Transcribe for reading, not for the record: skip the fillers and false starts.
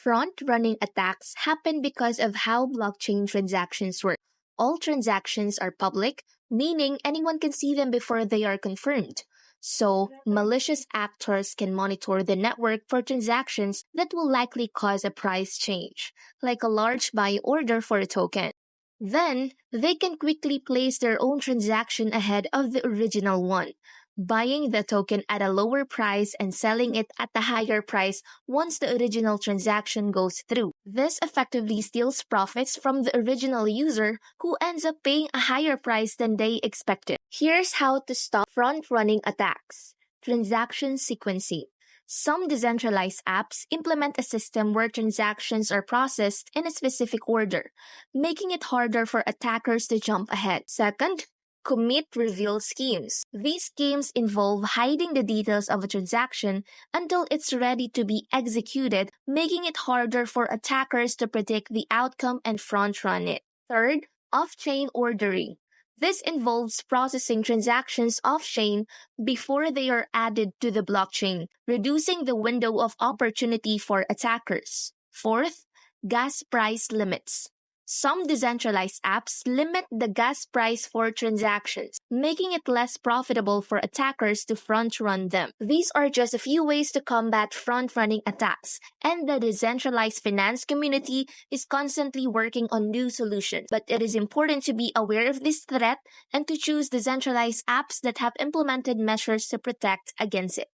Front-running attacks happen because of how blockchain transactions work. All transactions are public, meaning anyone can see them before they are confirmed. So, malicious actors can monitor the network for transactions that will likely cause a price change, like a large buy order for a token. Then, they can quickly place their own transaction ahead of the original one, buying the token at a lower price and selling it at a higher price once the original transaction goes through. This effectively steals profits from the original user who ends up paying a higher price than they expected. Here's how to stop front-running attacks. Transaction sequencing. Some decentralized apps implement a system where transactions are processed in a specific order, making it harder for attackers to jump ahead. Second, commit reveal schemes. These schemes involve hiding the details of a transaction until it's ready to be executed, making it harder for attackers to predict the outcome and front-run it. Third, off-chain ordering. This involves processing transactions off-chain before they are added to the blockchain, reducing the window of opportunity for attackers. Fourth, gas price limits. Some decentralized apps limit the gas price for transactions, making it less profitable for attackers to front-run them. These are just a few ways to combat front-running attacks, and the decentralized finance community is constantly working on new solutions. But it is important to be aware of this threat and to choose decentralized apps that have implemented measures to protect against it.